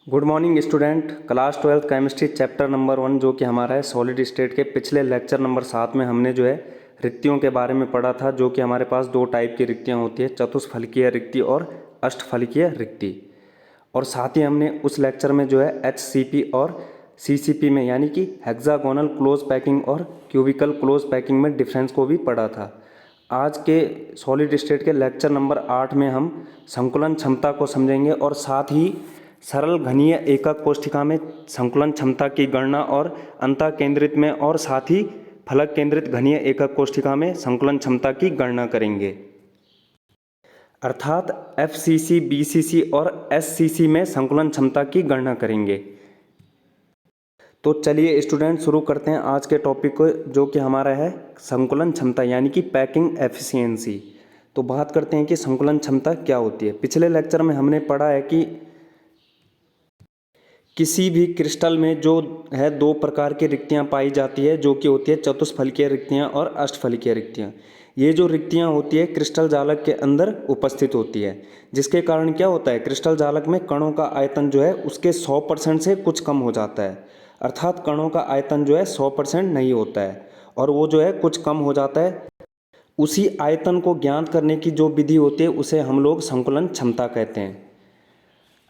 Good morning student. Class 12 chemistry chapter number 1 जो कि हमारा है सॉलिड स्टेट के पिछले लेक्चर नंबर 7 में हमने जो है रिक्तियों के बारे में पढ़ा था, जो कि हमारे पास दो टाइप की रिक्तियाँ होती है, चतुष्फलकीय रिक्ति और अष्टफलकीय रिक्ति। और साथ ही हमने उस लेक्चर में जो है HCP और CCP में यानी कि हेक्सागोनल क्लोज पैकिंग और क्यूबिकल क्लोज पैकिंग में डिफरेंस को भी पढ़ा था। आज के सॉलिड स्टेट के लेक्चर नंबर 8 में हम संकुलन क्षमता को समझेंगे और साथ ही सरल घनीय एकक कोष्ठिका में संकुलन क्षमता की गणना और अंतः केंद्रित में और साथ ही फलक केंद्रित घनीय एकक कोष्ठिका में संकुलन क्षमता की गणना करेंगे, अर्थात FCC, BCC और SCC में संकुलन क्षमता की गणना करेंगे। तो चलिए स्टूडेंट शुरू करते हैं आज के टॉपिक को, जो कि हमारा है संकुलन क्षमता यानी कि पैकिंग एफिशिएंसी। तो बात करते हैं कि संकुलन क्षमता क्या होती है। पिछले लेक्चर में हमने पढ़ा है कि किसी भी क्रिस्टल में जो है दो प्रकार की रिक्तियां पाई जाती है, जो कि होती है चतुष्फलकीय रिक्तियां और अष्टफलकीय रिक्तियां। ये जो रिक्तियां होती है क्रिस्टल जालक के अंदर उपस्थित होती है, जिसके कारण क्या होता है, क्रिस्टल जालक में कणों का आयतन जो है उसके 100% से कुछ कम हो जाता है। अर्थात कणों का आयतन जो है 100% नहीं होता है और वो जो है कुछ कम हो जाता है। उसी आयतन को ज्ञात करने की जो विधि होती है उसे हम लोग संकुलन क्षमता कहते हैं।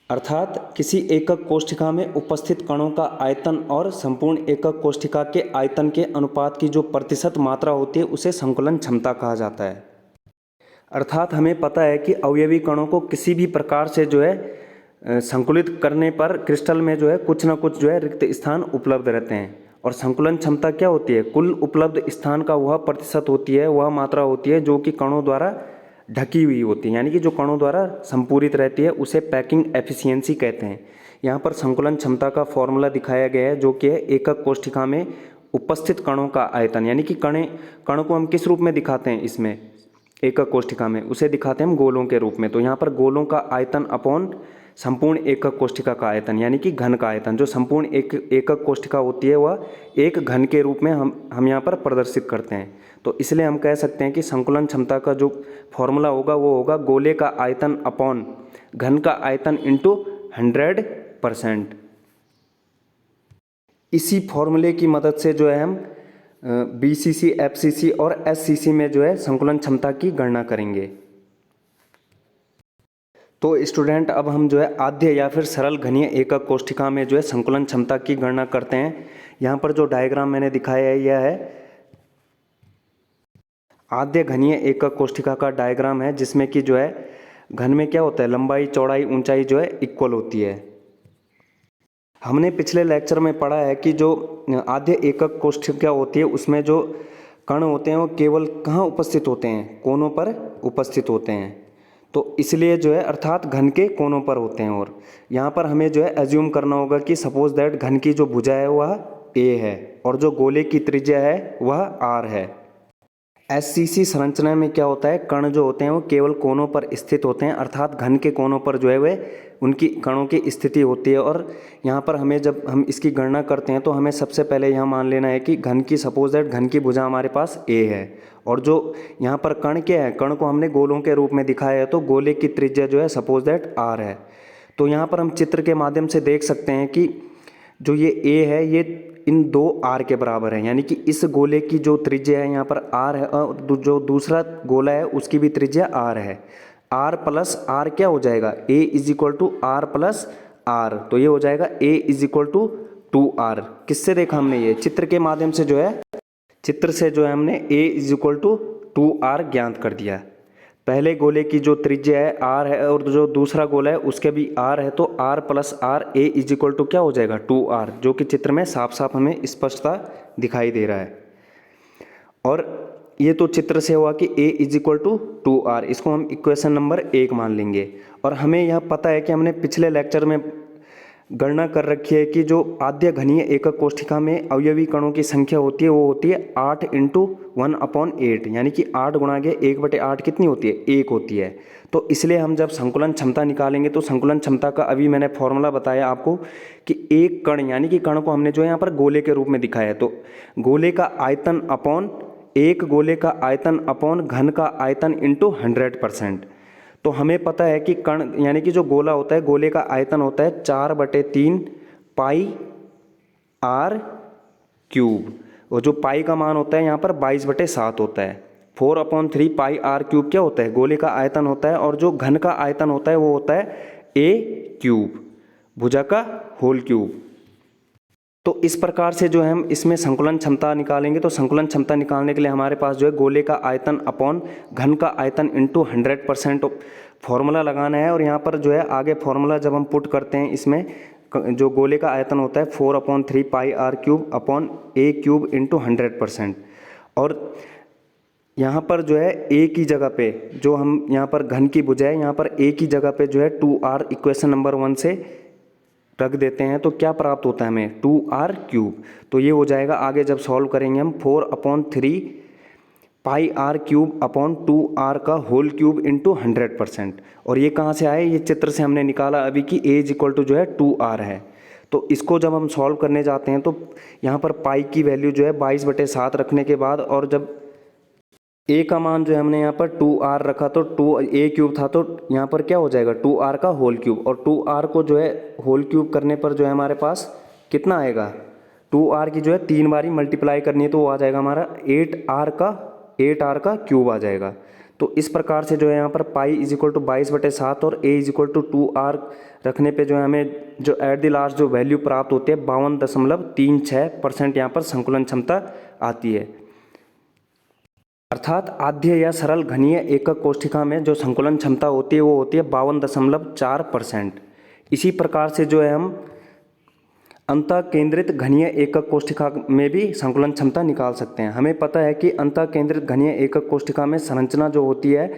अर्थात किसी एकक कोष्ठिका में उपस्थित कणों का आयतन और संपूर्ण एकक कोष्ठिका के आयतन के अनुपात की जो प्रतिशत मात्रा होती है उसे संकुलन क्षमता कहा जाता है। अर्थात हमें पता है कि अवयवी कणों को किसी भी प्रकार से जो है संकुलित करने पर क्रिस्टल में जो है कुछ ना कुछ जो है रिक्त स्थान उपलब्ध रहते हैं। और संकुलन क्षमता क्या होती है, कुल उपलब्ध स्थान का वह प्रतिशत होती है, वह मात्रा होती है जो कि कणों द्वारा ढकी हुई होती है, यानी कि जो कणों द्वारा संपूरित रहती है, उसे पैकिंग एफिशिएंसी कहते हैं। यहाँ पर संकुलन क्षमता का फॉर्मूला दिखाया गया है, जो कि है एकक कोष्ठिका में उपस्थित कणों का आयतन, यानी कि कणों को हम किस रूप में दिखाते हैं, इसमें एकक कोष्ठिका में उसे दिखाते हैं हम गोलों के रूप में। तो यहाँ पर गोलों का आयतन अपॉन संपूर्ण एकक कोष्ठिका का आयतन, यानी कि घन का आयतन, जो संपूर्ण एकक कोष्ठिका होती है वह एक घन के रूप में हम यहाँ पर प्रदर्शित करते हैं। तो इसलिए हम कह सकते हैं कि संकुलन क्षमता का जो फॉर्मूला होगा वो होगा गोले का आयतन अपॉन घन का आयतन इंटू 100%। इसी फॉर्मूले की मदद से जो है हम BCC, FCC और SCC में जो है संकुलन क्षमता की गणना करेंगे। तो स्टूडेंट अब हम जो है आद्य या फिर सरल घनीय एकक कोष्ठिका में जो है संकुलन क्षमता की गणना करते हैं। यहाँ पर जो डायग्राम मैंने दिखाया है यह है आद्य घनीय एकक कोष्ठिका का डायग्राम है, जिसमें कि जो है घन में क्या होता है, लंबाई चौड़ाई ऊंचाई जो है इक्वल होती है। हमने पिछले लेक्चर में पढ़ा है कि जो आद्य एकक कोष्ठिका होती है उसमें जो कण होते हैं वो केवल कहाँ उपस्थित होते हैं, कोनों पर उपस्थित होते हैं। तो इसलिए जो है अर्थात घन के कोनों पर होते हैं। और यहाँ पर हमें जो है एज्यूम करना होगा कि सपोज दैट घन की जो भुजा है वह A है और जो गोले की त्रिज्या है वह R है। SCC संरचना में क्या होता है, कण जो होते हैं वो केवल कोनों पर स्थित होते हैं, अर्थात घन के कोनों पर जो है वे उनकी कणों की स्थिति होती है। और यहाँ पर हमें जब हम इसकी गणना करते हैं तो हमें सबसे पहले यहाँ मान लेना है कि घन की सपोज दैट घन की भुजा हमारे पास A है और जो यहाँ पर कण क्या है, कण को हमने गोलों के रूप में दिखाया है, तो गोले की त्रिज्या जो है सपोज दैट R है। तो यहाँ पर हम चित्र के माध्यम से देख सकते हैं कि जो ये A है ये इन दो R के बराबर है, यानी कि इस गोले की जो त्रिज्या है यहाँ पर R है और जो दूसरा गोला है उसकी भी त्रिज्या R है। R प्लस R क्या हो जाएगा, A is equal to R plus R, तो ये हो जाएगा A is equal to 2R। किससे देखा हमने, ये चित्र के माध्यम से जो है, चित्र से जो है हमने A is equal to 2R ज्ञात कर दिया। पहले गोले की जो त्रिज्या है R है और जो दूसरा गोला है उसके भी R है, तो R plus R A is equal to क्या हो जाएगा 2R, जो कि चित्र में साफ साफ हमें स्पष्टता दिखाई दे रहा है। और ये तो चित्र से हुआ कि A is equal to 2R, इसको हम इक्वेशन नंबर 1 मान लेंगे। और हमें यह पता है कि हमने पिछले लेक्चर में गणना कर रखी है कि जो आद्य घनीय एकक कोष्ठिका में अवयवी कणों की संख्या होती है वो होती है 8 × 1/8, यानी कि 8 गुणा के 1/8 कितनी होती है, 1 होती है। तो इसलिए हम जब संकुलन क्षमता निकालेंगे तो संकुलन क्षमता का अभी मैंने फॉर्मूला बताया आपको कि एक कण, यानी कि कण को हमने जो है यहाँ पर गोले के रूप में दिखाया है, तो गोले का आयतन अपॉन एक गोले का आयतन अपॉन घन का आयतन इंटू 100%। तो हमें पता है कि कण यानी कि जो गोला होता है, गोले का आयतन होता है 4/3 पाई आर क्यूब, और जो पाई का मान होता है यहाँ पर 22/7 होता है। 4/3 पाई आर क्यूब क्या होता है, गोले का आयतन होता है, और जो घन का आयतन होता है वो होता है ए क्यूब, भुजा का होल क्यूब। तो इस प्रकार से जो है हम इसमें संकुलन क्षमता निकालेंगे। तो संकुलन क्षमता निकालने के लिए हमारे पास जो है गोले का आयतन अपॉन घन का आयतन इंटू 100% फॉर्मूला लगाना है। और यहाँ पर जो है आगे फॉर्मूला जब हम पुट करते हैं, इसमें जो गोले का आयतन होता है 4/3 pi r cube upon a cube into 100%। और यहाँ पर जो है ए की जगह पे जो हम यहाँ पर घन की भुजा है, यहाँ पर ए की जगह पे जो है 2r इक्वेशन नंबर 1 से रख देते हैं। तो क्या प्राप्त होता है हमें, 2r क्यूब। तो ये हो जाएगा, आगे जब सॉल्व करेंगे हम 4/3 pi r cube upon 2r का होल क्यूब इंटू 100%। और ये कहाँ से आए, ये चित्र से हमने निकाला अभी कि a इज इक्वल टू जो है 2r है। तो इसको जब हम सॉल्व करने जाते हैं तो यहाँ पर पाई की वैल्यू जो है 22/7 रखने के बाद, और जब a का मान जो है हमने यहाँ पर 2r रखा तो 2a क्यूब था, तो यहाँ पर क्या हो जाएगा 2r का होल क्यूब। और 2r को जो है होल क्यूब करने पर जो है हमारे पास कितना आएगा, 2r की जो है 3 बारी मल्टीप्लाई करनी है, तो वो आ जाएगा हमारा 8r का क्यूब आ जाएगा। तो इस प्रकार से जो है यहाँ पर पाई इज इक्वल टू 22/7 और a is equal to 2r रखने पे जो है हमें जो एट द लास्ट जो वैल्यू प्राप्त होती है 52.36% यहाँ पर संकुलन क्षमता आती है। अर्थात आद्य या सरल घनीय एकक कोष्ठिका में जो संकुलन क्षमता होती है वो होती है 52.4%। इसी प्रकार से जो है हम अंतः केंद्रित घनीय एकक कोष्ठिका में भी संकुलन क्षमता निकाल सकते हैं। हमें पता है कि अंतः केंद्रित घनीय एकक कोष्ठिका में संरचना जो होती है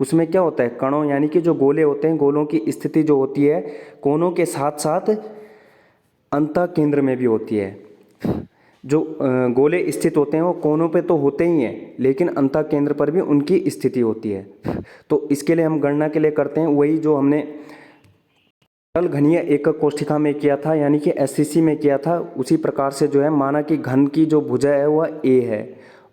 उसमें क्या होता है, कणों यानी कि जो गोले होते हैं, गोलों की स्थिति जो होती है कोनों के साथ साथ अंतः केंद्र में भी होती है। जो गोले स्थित होते हैं वो कोनों पे तो होते ही हैं, लेकिन अंतः केंद्र पर भी उनकी स्थिति होती है। तो इसके लिए हम गणना के लिए करते हैं वही जो हमने सरल घनीय एकक कोष्ठिका में किया था, यानी कि एससीसी में किया था। उसी प्रकार से जो है माना कि घन की जो भुजा है वह a है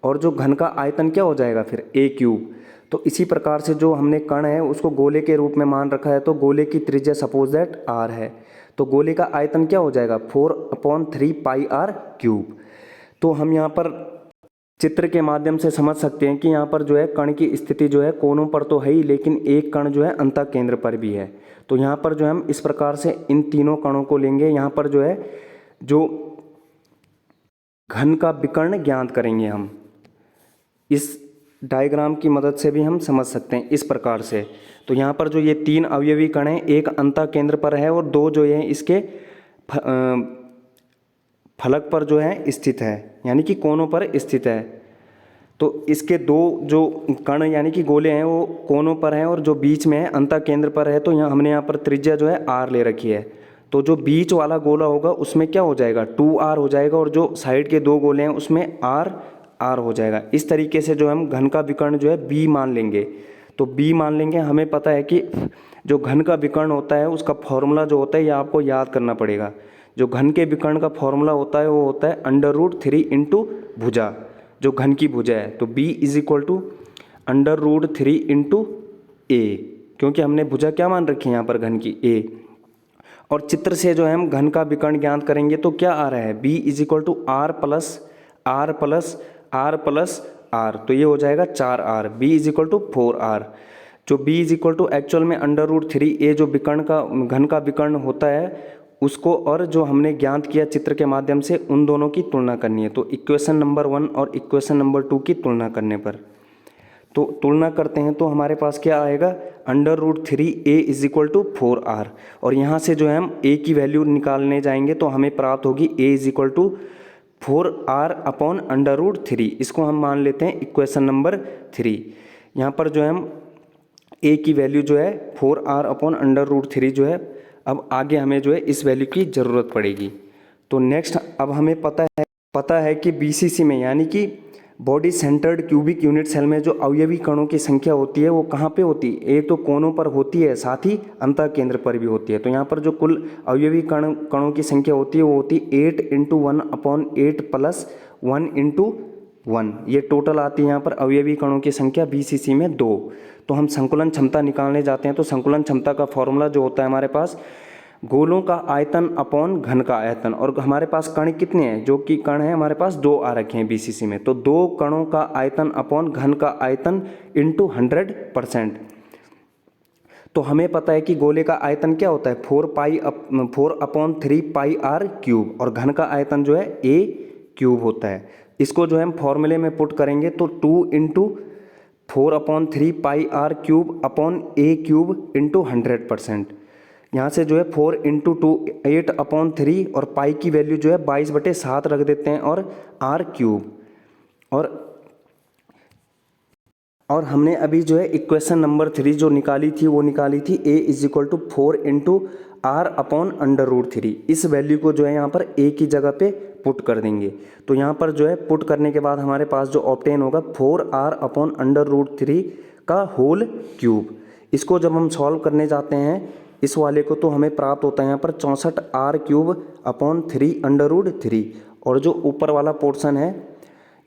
और जो घन का आयतन क्या हो जाएगा फिर a क्यूब। तो इसी प्रकार से जो हमने कण है उसको गोले के रूप में मान रखा है, तो गोले की त्रिज्या सपोज दैट r है, तो गोले का आयतन क्या हो जाएगा 4/3 पाई आर क्यूब। तो हम यहाँ पर चित्र के माध्यम से समझ सकते हैं कि यहाँ पर जो है कण की स्थिति जो है कोनों पर तो है ही, लेकिन एक कण जो है अंतः केंद्र पर भी है। तो यहाँ पर जो है हम इस प्रकार से इन तीनों कणों को लेंगे। यहाँ पर जो है जो घन का विकर्ण ज्ञात करेंगे हम, इस डायग्राम की मदद से भी हम समझ सकते हैं इस प्रकार से। तो यहाँ पर जो ये 3 अवयवी कण हैं, एक अंतः केंद्र पर है और 2 जो है इसके फलक पर जो है स्थित है, यानी कि कोनों पर स्थित है। तो इसके 2 जो कण यानी कि गोले हैं वो कोनों पर हैं और जो बीच में है अंतः केंद्र पर है। तो यहाँ हमने यहाँ पर त्रिज्या जो है r ले रखी है। तो जो बीच वाला गोला होगा उसमें क्या हो जाएगा 2r हो जाएगा, और जो साइड के 2 गोले हैं उसमें r हो जाएगा। इस तरीके से जो हम घन का विकर्ण जो है b मान लेंगे। तो b मान लेंगे। हमें पता है कि जो घन का विकर्ण होता है उसका फॉर्मूला जो होता है ये आपको याद करना पड़ेगा। जो घन के विकर्ण का फॉर्मूला होता है वो होता है √3 इंटू भुजा, जो घन की भुजा है। तो b is equal to √3 into a, क्योंकि हमने भुजा क्या मान रखी है यहाँ पर घन की a। और चित्र से जो है हम घन का विकर्ण ज्ञात करेंगे तो क्या आ रहा है b is equal to r plus r plus r plus r, तो ये हो जाएगा 4r। b is equal to 4r। जो b is equal to actual में √3a जो विकर्ण का घन का विकर्ण होता है उसको और जो हमने ज्ञात किया चित्र के माध्यम से उन दोनों की तुलना करनी है। तो इक्वेशन नंबर 1 और इक्वेशन नंबर 2 की तुलना करने पर, तो तुलना करते हैं तो हमारे पास क्या आएगा √3a is equal to 4r। और यहाँ से जो है हम a की वैल्यू निकालने जाएंगे तो हमें प्राप्त होगी a is equal to 4r upon √3। इसको हम मान लेते हैं इक्वेशन नंबर 3। यहाँ पर जो है हम a की वैल्यू जो है 4r अपॉन √3 जो है, अब आगे हमें जो है इस वैल्यू की ज़रूरत पड़ेगी। तो नेक्स्ट अब हमें पता है कि BCC में यानी कि body centred cubic unit cell में जो अवयवी कणों की संख्या होती है वो कहाँ पे होती है, एक तो कोनों पर होती है साथ ही अंतः केंद्र पर भी होती है। तो यहाँ पर जो कुल अवयवी कणों की संख्या होती है वो होती है 8 × 1/8 प्लस 1 × 1, ये टोटल आती है यहाँ पर अवयवी कणों की संख्या BCC में 2। तो हम संकुलन क्षमता निकालने जाते हैं तो संकुलन क्षमता का फॉर्मूला जो होता है हमारे पास गोलों का आयतन अपॉन घन का आयतन, और हमारे पास कण कितने हैं, जो कि कण है हमारे पास 2 आ रखे हैं बीसीसी में, तो 2 कणों का आयतन अपॉन घन का आयतन इंटू 100%। तो हमें पता है कि गोले का आयतन क्या होता है 4/3 क्यूब, और घन का आयतन जो है a क्यूब होता है। इसको जो है हम फॉर्मूले में पुट करेंगे तो 2 into 4/3 cube upon a cube into 100%। यहाँ से जो है 4 इंटू 2 8/3 और पाई की वैल्यू जो है 22/7 रख देते हैं और r क्यूब। और हमने अभी जो है इक्वेशन नंबर 3 जो निकाली थी वो निकाली थी a = 4 इंटू r/√3। इस वैल्यू को जो है यहाँ पर a की जगह पे पुट कर देंगे। तो यहाँ पर जो है पुट करने के बाद हमारे पास जो ऑब्टेन होगा 4r/√3 का होल क्यूब। इसको जब हम सॉल्व करने जाते हैं इस वाले को तो हमें प्राप्त होता है यहाँ पर 64r³ और जो ऊपर वाला पोर्शन है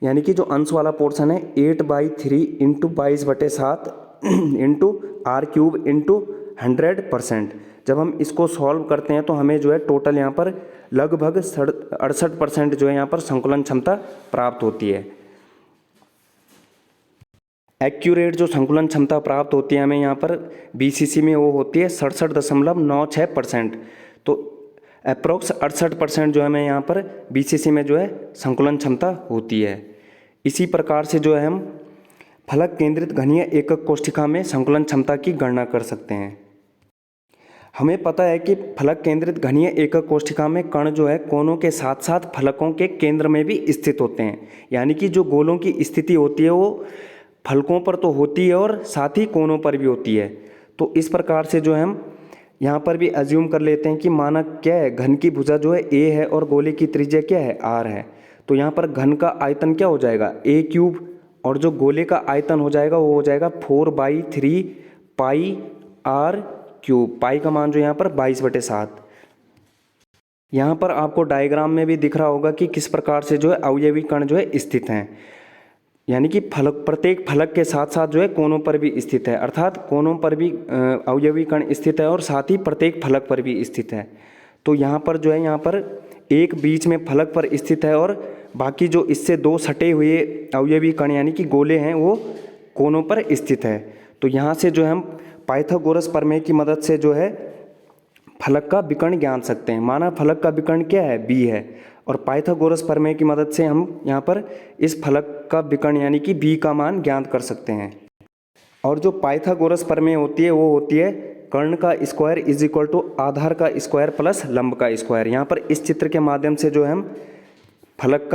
यानी कि जो अंश वाला पोर्शन है 8/3 इंटू 22/7 इंटू r³ इंटू 100%। जब हम इसको सॉल्व करते हैं तो हमें जो है टोटल यहाँ पर लगभग 68% जो है यहाँ पर संकुलन क्षमता प्राप्त होती है। एक्यूरेट जो संकुलन क्षमता प्राप्त होती है हमें यहाँ पर बीसीसी में वो होती है 67.96%। तो अप्रोक्स 68% जो हमें यहाँ पर बीसीसी में जो है संकुलन क्षमता होती है। इसी प्रकार से जो है हम फलक केंद्रित घनीय एकक कोष्ठिका में संकुलन क्षमता की गणना कर सकते हैं। हमें पता है कि फलक केंद्रित घनीय एकक कोष्ठिका में कण जो है कोनों के साथ साथ फलकों के केंद्र में भी स्थित होते हैं, यानी कि जो गोलों की स्थिति होती है वो फलकों पर तो होती है और साथ ही कोनों पर भी होती है। तो इस प्रकार से जो है हम यहाँ पर भी अज्यूम कर लेते हैं कि माना क्या है घन की भुजा जो है a है और गोले की त्रिज्या क्या है r है। तो यहाँ पर घन का आयतन क्या हो जाएगा a³ और जो गोले का आयतन हो जाएगा वो हो जाएगा 4/3 पाई r³। पाई का मान जो यहाँ पर 22/7। यहाँ पर आपको डायग्राम में भी दिख रहा होगा कि किस प्रकार से जो है अवयवी कण जो है स्थित हैं, यानी कि फलक प्रत्येक फलक के साथ साथ जो है कोनों पर भी स्थित है, अर्थात कोनों पर भी अवयवी कण स्थित है और साथ ही प्रत्येक फलक पर भी स्थित है। तो यहाँ पर जो है यहाँ पर एक बीच में फलक पर स्थित है और बाकी जो इससे 2 सटे हुए अवयवी कण यानी कि गोले हैं वो कोनों पर स्थित है। तो यहाँ से जो है हम पाइथागोरस प्रमेय की मदद से जो है फलक का विकर्ण ज्ञान सकते हैं। माना फलक का विकर्ण क्या है b है और पाइथागोरस प्रमेय की मदद से हम यहाँ पर इस फलक का विकर्ण यानी कि b का मान ज्ञात कर सकते हैं। और जो पाइथागोरस प्रमेय होती है वो होती है कर्ण का स्क्वायर इज इक्वल टू आधार का स्क्वायर प्लस लंब का स्क्वायर। यहाँ पर इस चित्र के माध्यम से जो है हम फलक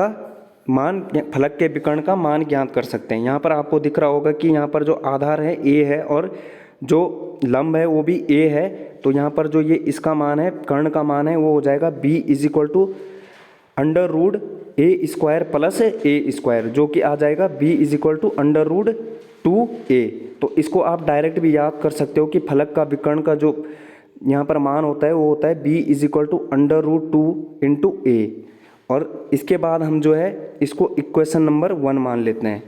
के विकर्ण का मान ज्ञात कर सकते हैं। यहाँ पर आपको दिख रहा होगा कि यहाँ पर जो आधार है a है और जो लंब है वो भी a है। तो यहाँ पर जो ये इसका मान है कर्ण का मान है वो हो जाएगा b is equal to √a² plus a², जो कि आ जाएगा b is equal to √2a। तो इसको आप डायरेक्ट भी याद कर सकते हो कि फलक का विकर्ण का जो यहाँ पर मान होता है वो होता है b is equal to √2 into a। और इसके बाद हम जो है इसको इक्वेशन नंबर 1 मान लेते हैं।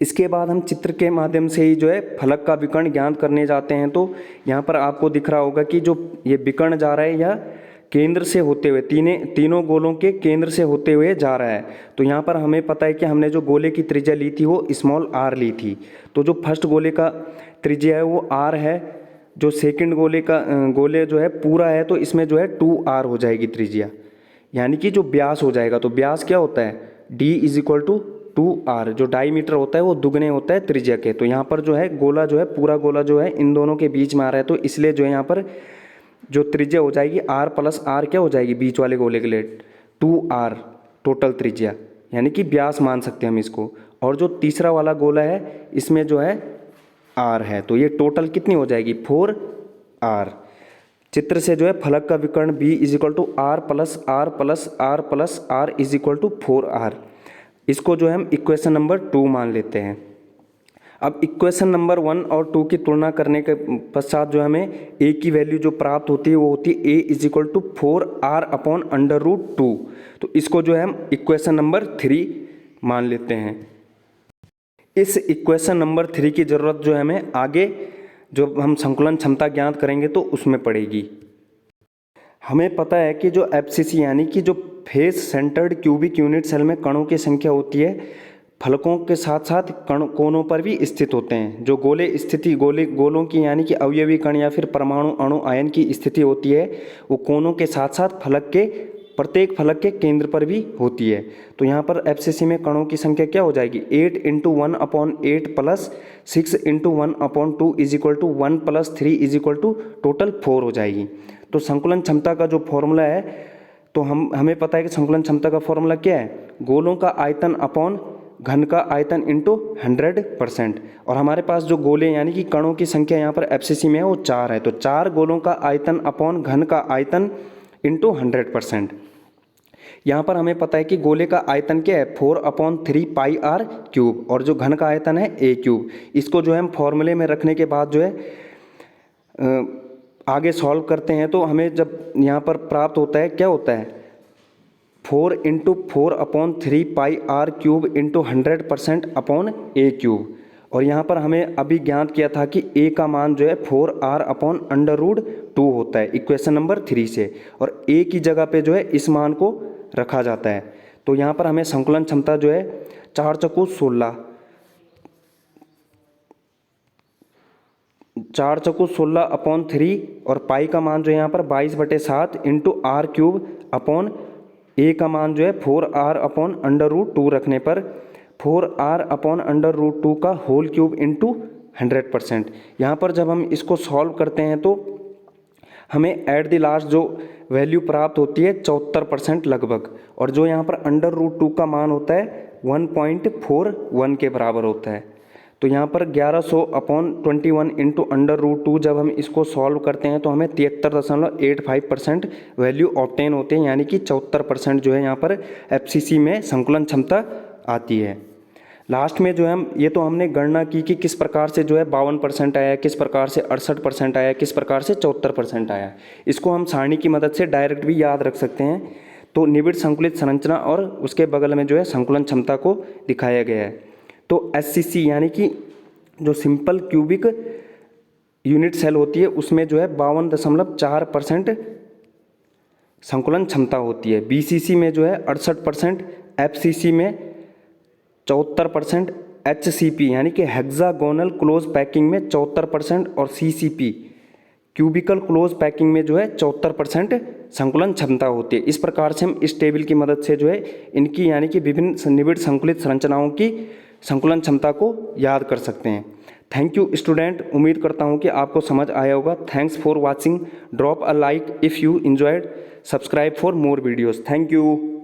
इसके बाद हम चित्र के माध्यम से ही जो है फलक का विकर्ण ज्ञात करने जाते हैं। तो यहाँ पर आपको दिख रहा होगा कि जो ये विकर्ण जा रहा है या केंद्र से होते हुए तीनों गोलों के केंद्र से होते हुए जा रहा है। तो यहाँ पर हमें पता है कि हमने जो गोले की त्रिज्या ली थी वो स्मॉल r ली थी। तो जो फर्स्ट गोले का त्रिज्या है वो r है, जो सेकंड गोले जो है पूरा है तो इसमें जो है 2r हो जाएगी त्रिज्या, यानी कि जो व्यास हो जाएगा। तो व्यास क्या होता है d is equal to 2r, जो डाईमीटर होता है वो दुगने होता है त्रिज्या के। तो यहाँ पर जो है गोला जो है पूरा गोला जो है इन दोनों के बीच में आ रहा है, तो इसलिए जो है यहाँ पर जो त्रिज्या हो जाएगी r प्लस r क्या हो जाएगी बीच वाले गोले के लिए 2r टोटल त्रिज्या, यानी कि व्यास मान सकते हैं हम इसको। और जो तीसरा वाला गोला है इसमें जो है r है, तो ये टोटल कितनी हो जाएगी 4r। चित्र से जो है फलक का विकर्ण b is equal to r plus r plus r plus r is equal to 4r। इसको जो है हम इक्वेशन नंबर 2 मान लेते हैं। अब इक्वेशन नंबर 1 और 2 की तुलना करने के पश्चात जो हमें a की वैल्यू जो प्राप्त होती है वो होती है a is equal to 4r/√2। तो इसको जो है हम इक्वेशन नंबर 3 मान लेते हैं। इस इक्वेशन नंबर 3 की ज़रूरत जो है हमें आगे जो हम संकुलन क्षमता ज्ञात करेंगे तो उसमें पड़ेगी। हमें पता है कि जो एफसीसी यानी कि जो face centred cubic unit cell में कणों की संख्या होती है फलकों के साथ साथ कोनों पर भी स्थित होते हैं। जो गोले स्थिति गोलों की यानी कि अवयवी कण या फिर परमाणु अणु आयन की स्थिति होती है वो कोनों के साथ साथ प्रत्येक फलक के केंद्र पर भी होती है। तो यहाँ पर एफसीसी में कणों की संख्या क्या हो जाएगी 8 × 1/8 plus 6 × 1/2 is equal to 1 + 3 is equal to total 4 हो जाएगी। तो संकुलन क्षमता का जो फॉर्मूला है तो हमें पता है कि संकुलन क्षमता का फॉर्मूला क्या है, गोलों का आयतन अपॉन घन का आयतन इंटू 100%। और हमारे पास जो गोले यानी कि कणों की संख्या यहाँ पर एफसीसी में है वो 4 है। तो 4 गोलों का आयतन अपॉन घन का आयतन इंटू 100%। यहाँ पर हमें पता है कि गोले का आयतन क्या है 4/3 πr³ और जो घन का आयतन है a³। इसको जो है हम फॉर्मूले में रखने के बाद जो है आगे सॉल्व करते हैं तो हमें जब यहाँ पर प्राप्त होता है क्या होता है 4 × 4/3 πr³ इंटू 100% अपॉन a³। और यहाँ पर हमें अभी ज्ञात किया था कि a का मान जो है 4r/√2 होता है इक्वेशन नंबर 3 से, और a की जगह पे जो है इस मान को रखा जाता है। तो यहाँ पर हमें संकुलन क्षमता जो है 4 × 16/3 और पाई का मान जो है यहाँ पर 22/7 इंटू r³ अपॉन a का मान जो है 4r/√2 रखने पर 4r/√2 का होल क्यूब इंटू 100%। यहाँ पर जब हम इसको सॉल्व करते हैं तो हमें एट द लास्ट जो वैल्यू प्राप्त होती है 74% लगभग, और जो यहाँ पर √2 का मान होता है 1.41 के बराबर होता है। तो यहाँ पर 1100/21 इंटू √2 जब हम इसको सॉल्व करते हैं तो हमें 73.85% वैल्यू ऑब्टेन होते हैं, यानी कि 74% जो है यहाँ पर एफसीसी में संकुलन क्षमता आती है। लास्ट में जो है ये तो हमने गणना की कि किस प्रकार से जो है 52% आया, किस प्रकार से 68% आया, किस प्रकार से 74% आया। इसको हम सारणी की मदद से डायरेक्ट भी याद रख सकते हैं। तो निबिड़ संकुलित संरचना और उसके बगल में जो है संकुलन क्षमता को दिखाया गया है। तो एससीसी यानी कि जो सिंपल क्यूबिक यूनिट सेल होती है उसमें जो है 52.4% संकुलन क्षमता होती है। बीसीसी में जो है 68%, एफसीसी में 74%, एचसीपी यानी कि हेक्सागोनल क्लोज पैकिंग में 74% और सीसीपी क्यूबिकल क्लोज पैकिंग में जो है 74% संकुलन क्षमता होती है। इस प्रकार से हम इस टेबल की मदद से जो है इनकी यानी कि विभिन्न निबिड़ संकुलित संरचनाओं की संकुलन क्षमता को याद कर सकते हैं। थैंक यू स्टूडेंट, उम्मीद करता हूँ कि आपको समझ आया होगा। Thanks for watching, drop a like if you enjoyed, subscribe for more videos. Thank you.